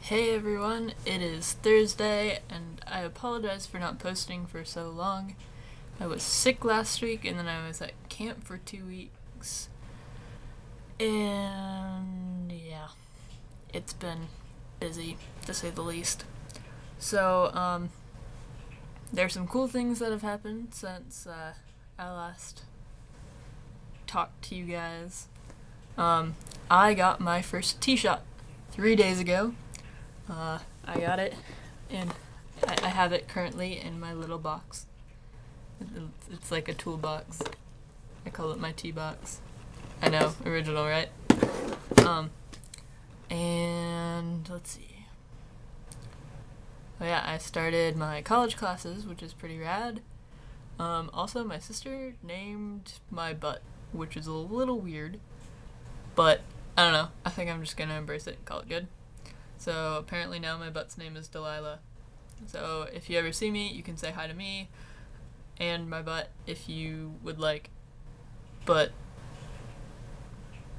Hey everyone, it is Thursday, and I apologize for not posting for so long. I was sick last week, and then I was at camp for 2 weeks, and yeah, it's been busy, to say the least. So, there's some cool things that have happened since I last talked to you guys. Um, I got my first T-shot 3 days ago. I got it, and I have it currently in my little box. It's like a toolbox. I call it my tea box. I know, original, right? Um, and let's see. Oh yeah, I started my college classes, which is pretty rad. Also, my sister named my butt, which is a little weird, but I don't know. I think I'm just gonna embrace it and call it good. So apparently now my butt's name is Delilah. So if you ever see me, you can say hi to me and my butt if you would like. But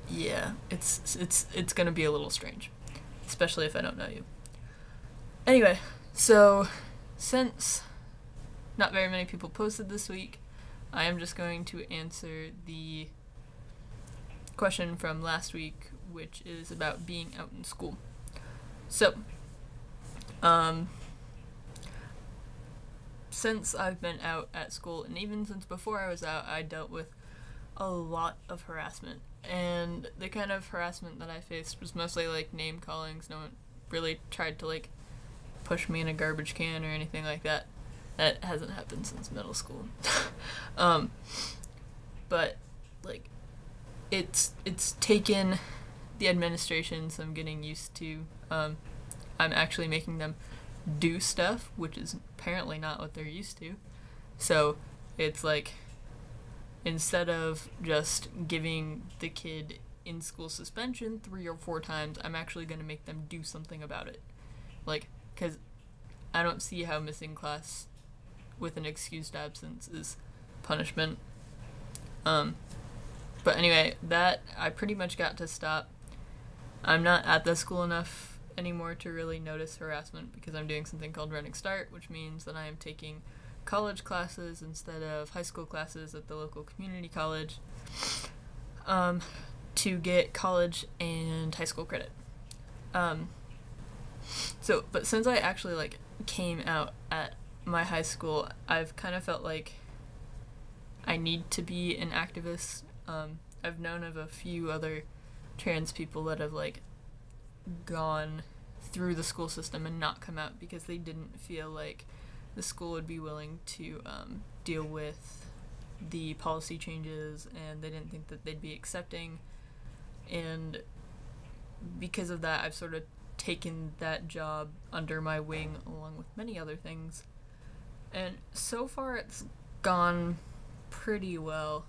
yeah, it's gonna be a little strange, especially if I don't know you. Anyway, so since not very many people posted this week, I am just going to answer the question from last week, which is about being out in school. So, um, since I've been out at school, and even since before I was out, I dealt with a lot of harassment. And the kind of harassment that I faced was mostly like name callings. No one really tried to like push me in a garbage can or anything like that. That hasn't happened since middle school. um, but like it's taken the administration some getting used to. I'm actually making them do stuff, which is apparently not what they're used to. So it's like instead of just giving the kid in school suspension 3 or 4 times, I'm actually going to make them do something about it. Like, because I don't see how missing class with an excused absence is punishment. But anyway, that I pretty much got to stop. I'm not at the school enough anymore to really notice harassment because I'm doing something called Running Start, which means that I am taking college classes instead of high school classes at the local community college, to get college and high school credit. Um, but since I actually like came out at my high school, I've kind of felt like I need to be an activist. I've known of a few other trans people that have like gone through the school system and not come out because they didn't feel like the school would be willing to deal with the policy changes, and they didn't think that they'd be accepting. And because of that, I've sort of taken that job under my wing along with many other things. And so far, it's gone pretty well.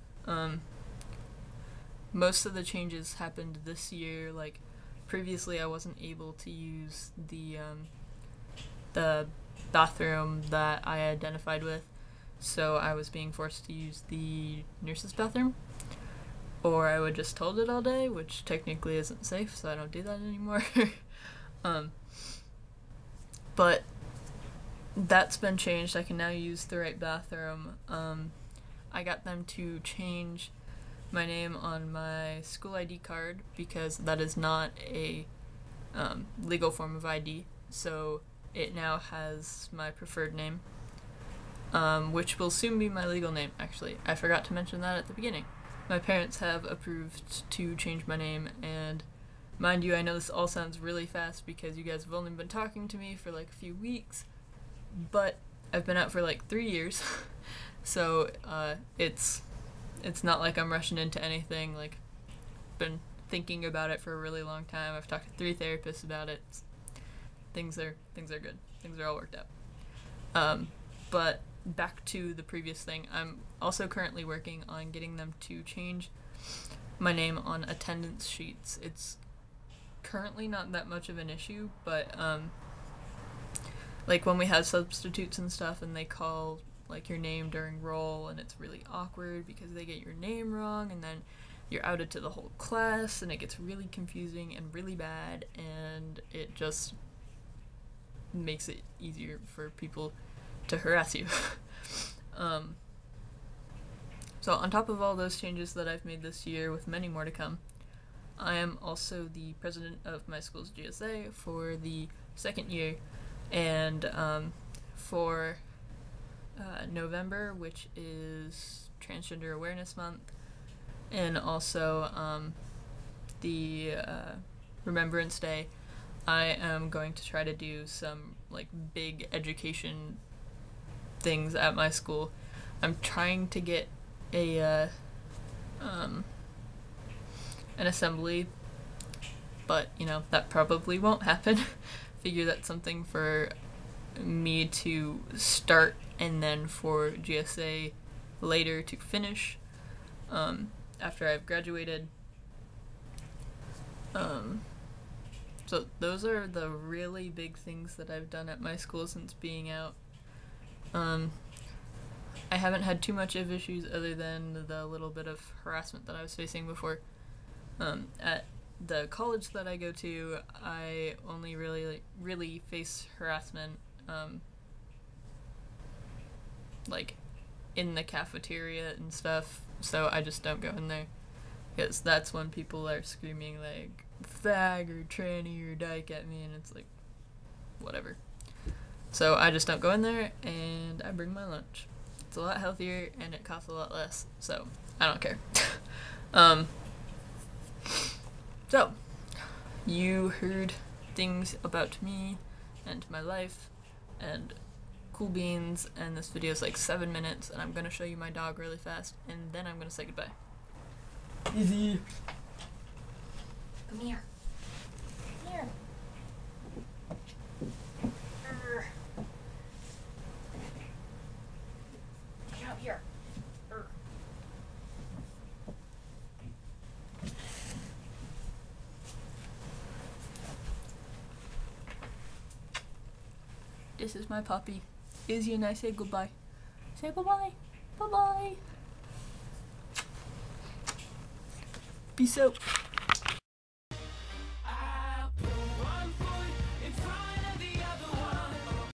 Most of the changes happened this year. Like previously, I wasn't able to use the bathroom that I identified with, so I was being forced to use the nurse's bathroom, or I would just hold it all day, which technically isn't safe, so I don't do that anymore. um, but that's been changed. I can now use the right bathroom. I got them to change my name on my school ID card because that is not a legal form of ID. So it now has my preferred name, which will soon be my legal name, actually. I forgot to mention that at the beginning. My parents have approved to change my name, and mind you, I know this all sounds really fast because you guys have only been talking to me for like a few weeks, but I've been out for like 3 years, so it's not like I'm rushing into anything. Like, been thinking about it for a really long time. I've talked to 3 therapists about it. Things are good. Things are all worked out. But back to the previous thing. I'm also currently working on getting them to change my name on attendance sheets. It's currently not that much of an issue, but like when we have substitutes and stuff and they call like your name during roll, and it's really awkward because they get your name wrong, and then you're outed to the whole class, and it gets really confusing and really bad, and it just makes it easier for people to harass you. So on top of all those changes that I've made this year, with many more to come, I am also the president of my school's GSA for the second year, and for November, which is Transgender Awareness Month, and also the Remembrance Day, I am going to try to do some like big education things at my school. I'm trying to get an assembly, but you know, that probably won't happen. Figure that's something for me to start and then for GSA later to finish after I've graduated. So those are the really big things that I've done at my school since being out. I haven't had too much of issues other than the little bit of harassment that I was facing before. At the college that I go to, I only really face harassment like in the cafeteria and stuff, so I just don't go in there, because that's when people are screaming like fag or tranny or dyke at me, and it's like whatever. So I just don't go in there, and I bring my lunch. It's a lot healthier and it costs a lot less, so I don't care. So you heard things about me and my life and cool beans, and this video is like 7 minutes, and I'm gonna show you my dog really fast, and then I'm gonna say goodbye. Easy. Come here. Come here. Get out here. This is my puppy. Izzy and I say goodbye. Say bye-bye. Bye-bye. Peace out.